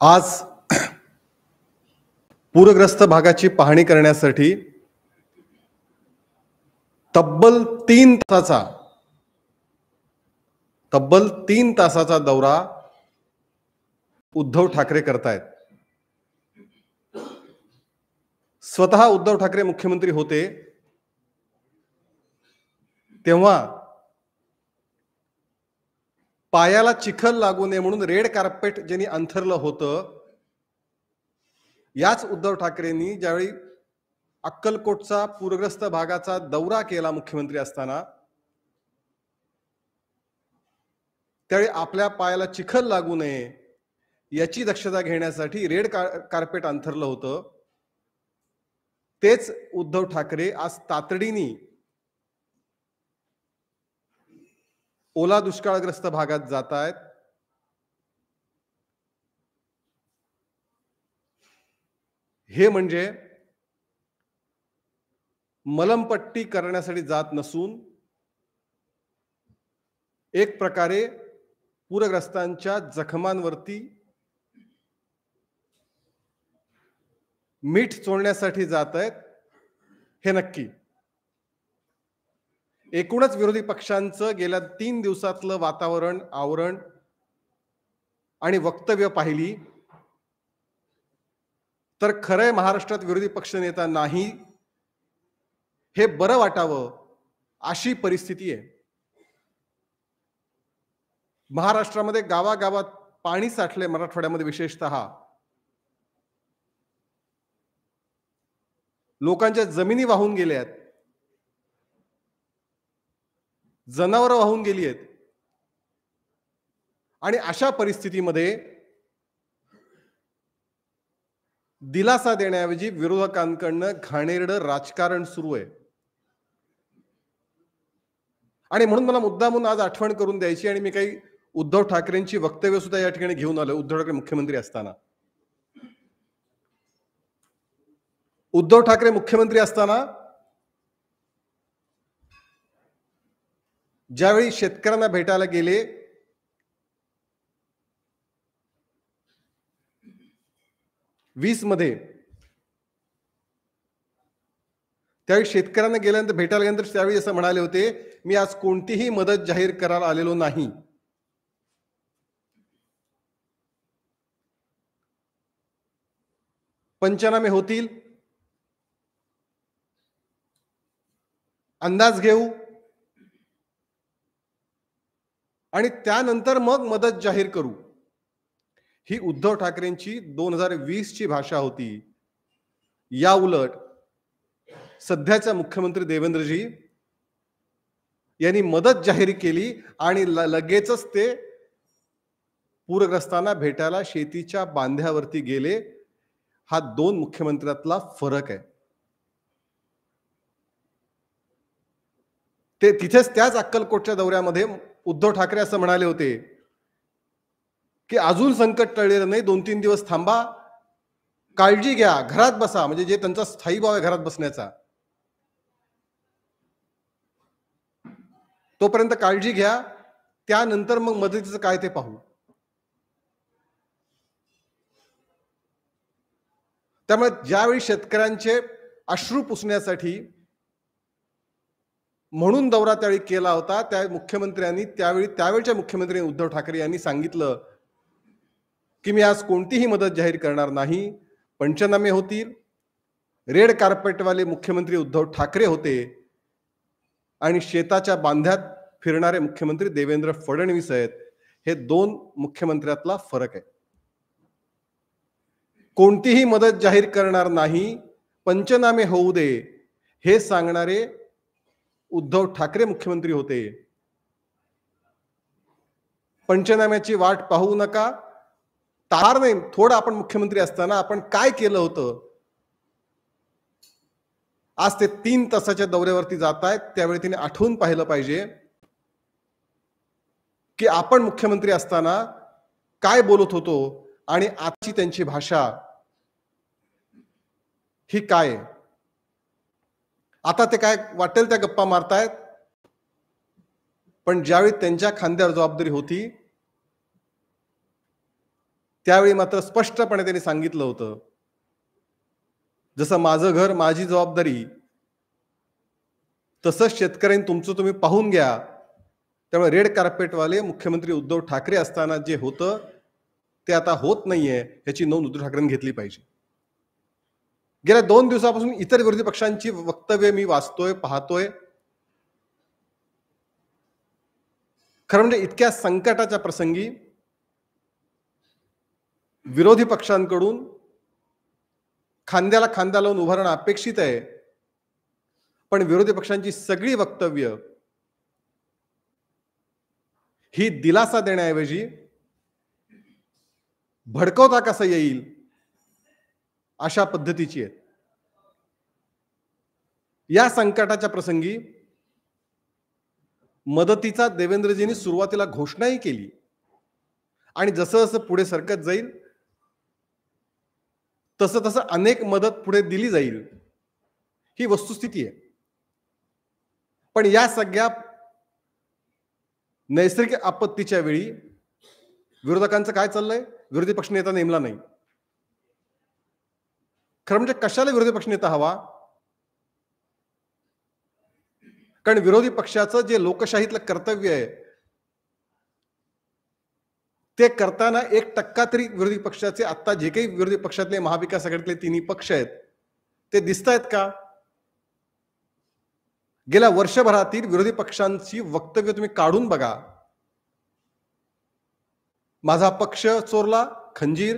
आज पूरग्रस्त भागाची पाहणी करण्यासाठी तब्बल 3 तासाचा दौरा उद्धव ठाकरे करतायत. स्वतः उद्धव ठाकरे मुख्यमंत्री होते तेव्हा पायाला चिखल लागू नये म्हणून रेड कार्पेट ज्यांनी अंथरलं होतं, याच उद्धव ठाकरेंनी ज्यावेळी अक्कलकोटचा पूरग्रस्त भागाचा दौरा केला मुख्यमंत्री असताना, त्यावेळी आपल्या पायाला चिखल लागू नये याची दक्षता घेण्यासाठी रेड कार्पेट अंथरलं होतं. तेच उद्धव ठाकरे आज तातडीने ओला दुष्काळग्रस्त भागात जात आहेत. हे म्हणजे मलमपट्टी करण्यासाठी जात नसून एक प्रकारे पूरग्रस्तांच्या जखमांवरती मीठ चोळण्यासाठी जात आहेत हे नक्की. एकूणच विरोधी पक्षांचं गेल्या 3 दिवसातलं वातावरण, आवरण आणि वक्तव्य पाहिली तर खरंय महाराष्ट्रात विरोधी पक्षनेता नाही हे बरं वाटावं अशी परिस्थिती आहे. महाराष्ट्रामध्ये गावागावात पाणी साठले, मराठवाड्यामध्ये विशेषतः लोकांच्या जमिनी वाहून गेल्या आहेत, जनावरं वाहून गेली आहेत. आणि अशा परिस्थितीमध्ये दिलासा देण्याऐवजी विरोधकांकडनं घाणेरडं राजकारण सुरू आहे. आणि म्हणून मला मुद्दामून आज आठवण करून द्यायची आणि मी काही उद्धव ठाकरेंची वक्तव्य सुद्धा या ठिकाणी घेऊन आलो. उद्धव ठाकरे मुख्यमंत्री असताना, ज्यावेळी शेतकऱ्यांना भेटायला गेले, मध्ये त्यावेळी शेतकऱ्यांना गेल्यानंतर भेटायला गेल्यानंतर त्यावेळी असं म्हणाले होते, मी आज कोणतीही मदत जाहीर करायला आलेलो नाही. पंचनामे होतील, अंदाज घेऊ आणि त्यानंतर मग मदत जाहीर करू. ही उद्धव ठाकरेंची 2020 ची भाषा होती. या उलट सध्याचे मुख्यमंत्री देवेंद्रजी यांनी मदत जाहीर केली आणि लगेचच ते पूरग्रस्तांना भेटायला शेतीच्या बांध्यावरती गेले. हा 2 मुख्यमंत्र्यातला फरक आहे. ते तिथेच त्याच अक्कलकोटच्या दौऱ्यामध्ये उद्धव ठाकरे असं म्हणाले होते की अजून संकट टळलेलं नाही, 2-3 दिवस थांबा, काळजी घ्या, घरात बसा. म्हणजे जे त्यांचा स्थायी भाव आहे घरात बसण्याचा, तोपर्यंत काळजी घ्या, त्यानंतर मग मदतीचं काय ते पाहू. त्यामुळे ज्यावेळी शेतकऱ्यांचे अश्रू पुसण्यासाठी म्हणून दौरा त्यावेळी केला होता, त्या मुख्यमंत्र्यांनी त्यावेळच्या मुख्यमंत्री उद्धव ठाकरे यांनी सांगितलं की मी आज कोणतीही मदत जाहीर करणार नाही. पंचनामे होतील. रेड कार्पेटवाले मुख्यमंत्री उद्धव ठाकरे होते आणि शेताच्या बांध्यात फिरणारे मुख्यमंत्री देवेंद्र फडणवीस आहेत. हे 2 मुख्यमंत्र्यातला फरक आहे. कोणतीही मदत जाहीर करणार नाही, पंचनामे होऊ दे, हे सांगणारे उद्धव ठाकरे मुख्यमंत्री होते. पंचनाम्याची वाट पाहू नका, तार नाही. थोडं आपण मुख्यमंत्री असताना आपण काय केलं होतं, आज ते 3 तासाच्या दौऱ्यावरती जात आहेत. त्यावेळी तिने आठवून पाहिलं पाहिजे की आपण मुख्यमंत्री असताना काय बोलत होतो आणि आजची त्यांची भाषा ही काय आहे. आता ते काय वाटेल त्या गप्पा मारतायत, पण ज्यावेळी त्यांच्या खांद्यावर जबाबदारी होती त्यावेळी मात्र स्पष्टपणे त्यांनी सांगितलं होतं, जसं माझं घर माझी जबाबदारी, तसंच शेतकऱ्यांनी तुमचं तुम्ही पाहून घ्या. त्यामुळे रेड कार्पेटवाले मुख्यमंत्री उद्धव ठाकरे असताना जे होतं ते आता होत नाहीये, याची नोंद उद्धव ठाकरेंनी घेतली पाहिजे. गेल्या 2 दिवसापासून इतर विरोधी पक्षांची वक्तव्य मी वाचतोय, पाहतोय. खरं म्हणजे इतक्या संकटाच्या प्रसंगी विरोधी पक्षांकडून खांद्याला खांदा लावून उभं राहणं अपेक्षित आहे. पण विरोधी पक्षांची सगळी वक्तव्य ही दिलासा देण्याऐवजी भडकवता कसं येईल अशा पद्धतीची आहेत. या संकटाच्या प्रसंगी मदतीचा देवेंद्रजींनी सुरुवातीला घोषणाही केली आणि जसं जसं पुढे सरकत जाईल तसं तसं अनेक मदत पुढे दिली जाईल, ही वस्तुस्थिती आहे. पण या सगळ्या नैसर्गिक आपत्तीच्या वेळी विरोधकांचं काय चाललंय? विरोधी पक्षनेता नेमला नाही. खरं म्हणजे कशाला विरोधी पक्षनेता हवा? कारण विरोधी पक्षाचं जे लोकशाहीतलं कर्तव्य आहे ते करताना 1% तरी विरोधी पक्षाचे आता जे काही विरोधी पक्षातले महाविकास आघाडीतले तिन्ही पक्ष आहेत ते दिसत आहेत का? गेल्या वर्षभरातील विरोधी पक्षांची वक्तव्य तुम्ही काढून बघा. माझा पक्ष चोरला, खंजीर,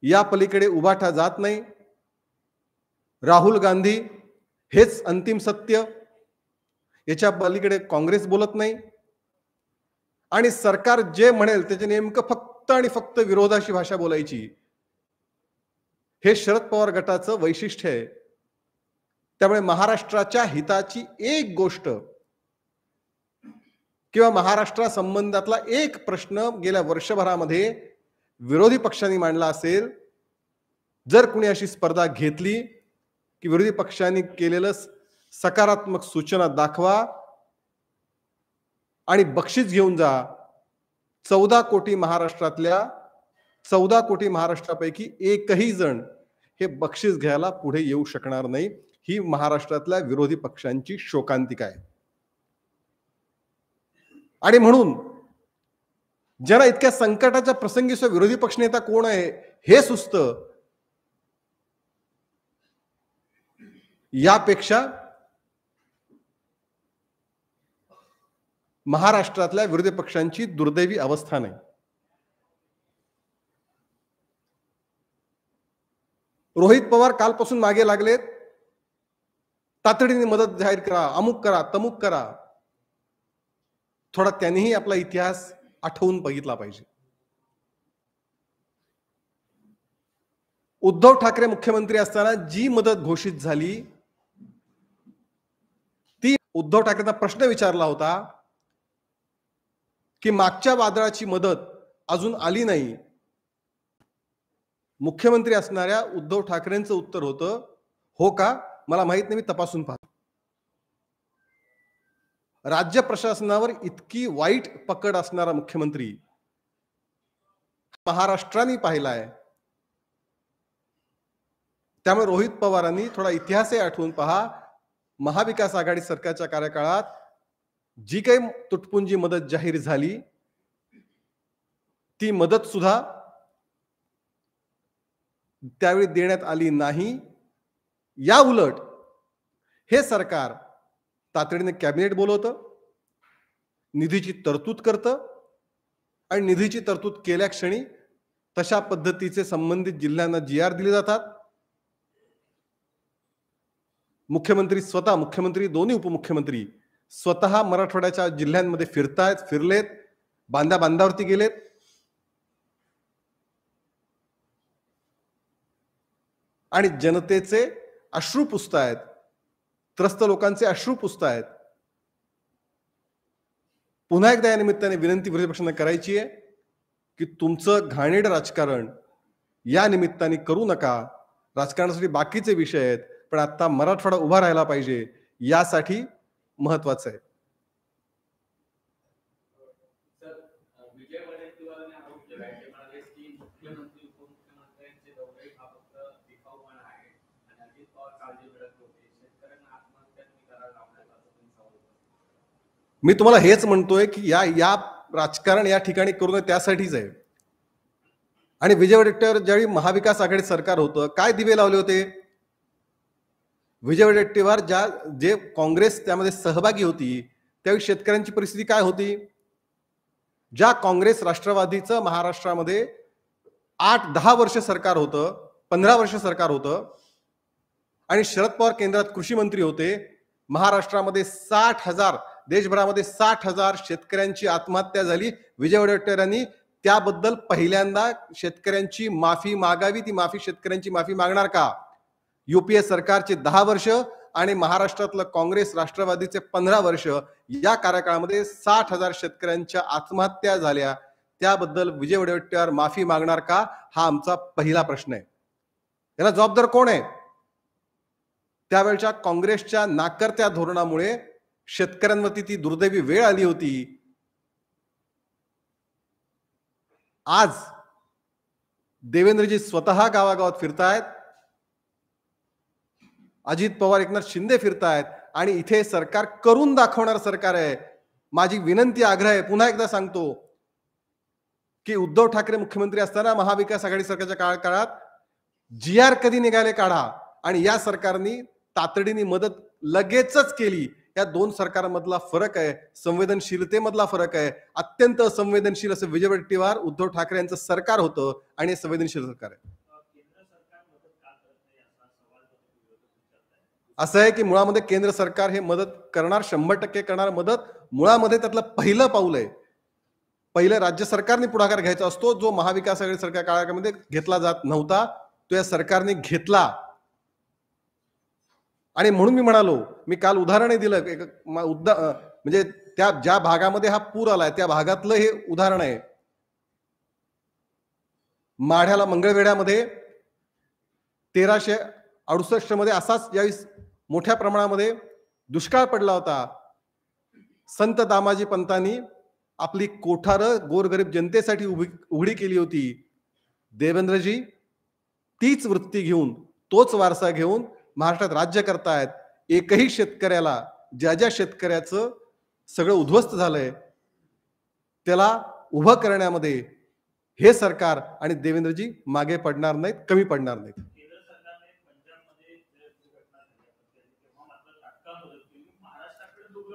या पलीकडे उभाठा जात नाही, राहुल गांधी हेच अंतिम सत्य, याच्या पलीकडे काँग्रेस बोलत नाही आणि सरकार जे म्हणेल त्याचे नेमकं फक्त आणि फक्त विरोधाशी भाषा बोलायची. हे शरद पवार गटाचं वैशिष्ट्य आहे. त्यामुळे महाराष्ट्राच्या हिताची एक गोष्ट किंवा महाराष्ट्रासंबंधातला एक प्रश्न गेल्या वर्षभरामध्ये विरोधी पक्षांनी मांडला असेल, जर कुणी अशी स्पर्धा घेतली की विरोधी पक्षांनी केलेलं सकारात्मक सूचना दाखवा आणि बक्षीस घेऊन जा, 14 कोटी महाराष्ट्रापैकी एकही जण हे बक्षीस घ्यायला पुढे येऊ शकणार नाही. ही महाराष्ट्रातल्या विरोधी पक्षांची शोकांतिका आहे. आणि म्हणून ज्याला इतक्या संकटाच्या प्रसंगी विरोधी पक्षनेता कोण आहे हे सुचतं, यापेक्षा महाराष्ट्रातल्या विरोधी पक्षांची दुर्दैवी अवस्था नाही. रोहित पवार कालपासून मागे लागलेत, तातडीने मदत जाहीर करा, अमुक करा, तमुक करा. थोडा त्यांनीही आपला इतिहास आठवून बघितला पाहिजे. उद्धव ठाकरे मुख्यमंत्री असताना जी मदत घोषित झाली ती उद्धव ठाकरेंना प्रश्न विचारला होता की मागच्या वादळाची मदत अजून आली नाही. मुख्यमंत्री असणाऱ्या उद्धव ठाकरेंचं उत्तर होतं, हो का? मला माहित नाही, मी तपासून पाहतो. राज्य प्रशासनावर इतकी वाईट पकड असणारा मुख्यमंत्री महाराष्ट्राने पाहिलाय. त्यामुळे रोहित पवारांनी थोडा इतिहासही आठवून पहा. महाविकास आघाडी सरकारच्या कार्यकाळात जी काही तुटपुंजी मदत जाहीर झाली ती मदत सुद्धा त्यावेळी देण्यात आली नाही. या उलट हे सरकार तातडीने कॅबिनेट बोलवतं, निधीची तरतूद करतं आणि निधीची तरतूद केल्या क्षणी तशा पद्धतीचे संबंधित जिल्ह्यांना GR दिले जातात. मुख्यमंत्री स्वतः, मुख्यमंत्री दोन्ही उपमुख्यमंत्री स्वतः मराठवाड्याच्या जिल्ह्यांमध्ये फिरलेत, बांधावरती गेलेत. आणि जनतेचे अश्रू पुसतायत, त्रस्त लोकांचे अश्रू पुसतायत. पुन्हा एकदा या निमित्ताने विनंती विरोधी पक्षांना करायची आहे की तुमचं घाणेरडं राजकारण या निमित्ताने करू नका. राजकारणासाठी बाकीचे विषय आहेत, पण आता मराठवाडा उभा राहायला पाहिजे, यासाठी महत्वाचं आहे. मी तुम्हाला हेच म्हणतोय की या या राजकारण या ठिकाणी करू नये त्यासाठीच आहे. आणि विजय वडेट्टीवार ज्यावेळी महाविकास आघाडी सरकार होतं, काय दिवे लावले होते? विजय वडेट्टीवार जे काँग्रेस त्यामध्ये सहभागी होती, त्यावेळी शेतकऱ्यांची परिस्थिती काय होती? ज्या काँग्रेस राष्ट्रवादीचं महाराष्ट्रामध्ये 8-10 वर्ष सरकार होतं, 15 वर्ष सरकार होतं आणि शरद पवार केंद्रात कृषी मंत्री होते. महाराष्ट्रामध्ये 60,000 देशभरामध्ये 60,000 शेतकऱ्यांची आत्महत्या झाली. विजय वडेट्टीवार यांनी त्याबद्दल पहिल्यांदा शेतकऱ्यांची माफी मागावी. ती माफी शेतकऱ्यांची माफी मागणार का? युपीए सरकारचे 10 वर्ष आणि महाराष्ट्रातलं काँग्रेस राष्ट्रवादीचे 15 वर्ष, या कार्यकाळामध्ये 60,000 शेतकऱ्यांच्या आत्महत्या झाल्या. त्याबद्दल विजय वडेट्टीवार माफी मागणार का? हा आमचा पहिला प्रश्न आहे. याला जबाबदार कोण आहे? त्यावेळच्या काँग्रेसच्या नाकर्त्या धोरणामुळे शेतकऱ्यांवरती ती दुर्दैवी वेळ आली होती. आज देवेंद्रजी स्वतः गावागावात फिरतायत, अजित पवार एकनाथ शिंदे फिरतायत आणि इथे सरकार करून दाखवणार सरकार आहे. माझी विनंती आग्रह आहे, पुन्हा एकदा सांगतो की उद्धव ठाकरे मुख्यमंत्री असताना महाविकास आघाडी सरकारच्या काळात GR कधी निघाले काढा आणि या सरकारने तातडीने मदत लगेचच केली. या दोन सरकारमधला फरक आहे, संवेदनशीलतेमधला फरक आहे. अत्यंत संवेदनशील असं विजय वडेट्टीवार उद्धव ठाकरे यांचं सरकार होतं आणि हे संवेदनशील सरकार आहे. असं आहे की मुळामध्ये केंद्र सरकार हे मदत करणार, 100% करणार मदत. मुळामध्ये त्यातलं पहिलं पाऊल आहे. पहिलं राज्य सरकारने पुढाकार घ्यायचा असतो, जो महाविकास आघाडी सरकार काळामध्ये घेतला जात नव्हता, तो या सरकारने घेतला. आणि म्हणून मी म्हणालो, मी काल उदाहरण दिलं, म्हणजे त्या ज्या भागामध्ये हा पूर आलाय त्या भागातलं हे उदाहरण आहे. माढ्याला मंगळवेढ्यामध्ये 1368 मध्ये असाच ज्यावेळी मोठ्या प्रमाणामध्ये दुष्काळ पडला होता, संत दामाजी पंतांनी आपली कोठारं गोरगरीब जनतेसाठी उघडी केली होती. देवेंद्रजी तीच वृत्ती घेऊन, तोच वारसा घेऊन महाराष्ट्रात राज्य करतायत. एकही शेतकऱ्याला, ज्या शेतकऱ्याचं सगळं उद्ध्वस्त झालंय, त्याला उभं करण्यामध्ये हे सरकार आणि देवेंद्रजी मागे पडणार नाहीत, कमी पडणार नाहीत.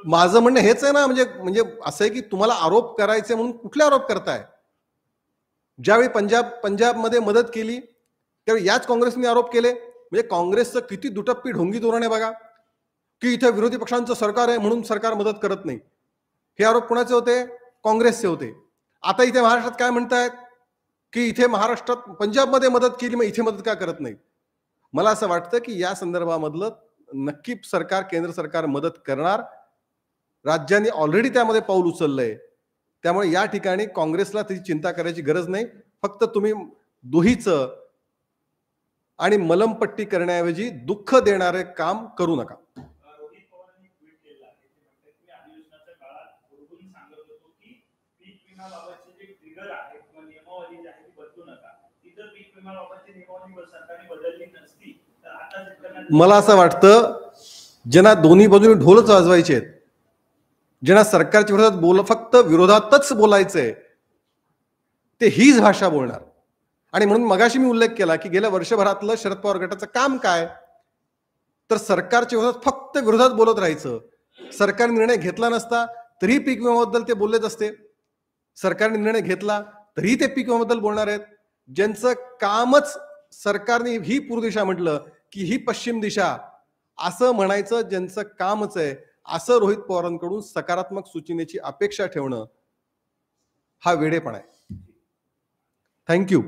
माझं म्हणणं हेच आहे ना, म्हणजे असं आहे की तुम्हाला आरोप करायचे म्हणून कुठले आरोप करताय? ज्यावेळी पंजाबमध्ये मदत केली त्यावेळी याच काँग्रेसने आरोप केले. म्हणजे काँग्रेसचं किती दुटप्पी ढोंगी धोरण आहे बघा, की इथे विरोधी पक्षांचं सरकार आहे म्हणून सरकार मदत करत नाही. हे आरोप कोणाचे होते? काँग्रेसचे होते. आता इथे महाराष्ट्रात काय म्हणतायत की इथे महाराष्ट्रात पंजाबमध्ये मदत केली, मग इथे मदत का करत नाही? मला असं वाटतं की या संदर्भामधलं नक्की सरकार, केंद्र सरकार मदत करणार. राज्यांनी ऑलरेडी त्यामध्ये पाऊल उचललंय. त्यामुळे या ठिकाणी काँग्रेसला त्याची चिंता करायची गरज नाही. फक्त तुम्ही दुहीचं आणि मलमपट्टी करण्याऐवजी दुःख देणारे काम करू नका. मला असं वाटतं ज्यांना दोन्ही बाजूने ढोलच वाजवायचे आहेत, ज्यांना सरकारच्या विरोधात फक्त विरोधातच बोलायचंय, ते हीच भाषा बोलणार. आणि म्हणून मगाशी मी उल्लेख केला की गेल्या वर्षभरातलं शरद पवार गटाचं काम काय, तर सरकारच्या विरोधात फक्त विरोधात बोलत राहायचं. सरकारने निर्णय घेतला नसता तरी पीक विम्याबद्दल ते बोललेच असते. सरकारने निर्णय घेतला तरी ते पीक विम्याबद्दल बोलणार आहेत. ज्यांचं कामच सरकारने ही पूर्व दिशा म्हटलं की ही पश्चिम दिशा असं म्हणायचं, ज्यांचं कामच आहे, असं रोहित पवारांकडून सकारात्मक सूचनेची अपेक्षा ठेवणं हा वेडेपणा आहे. थँक्यू.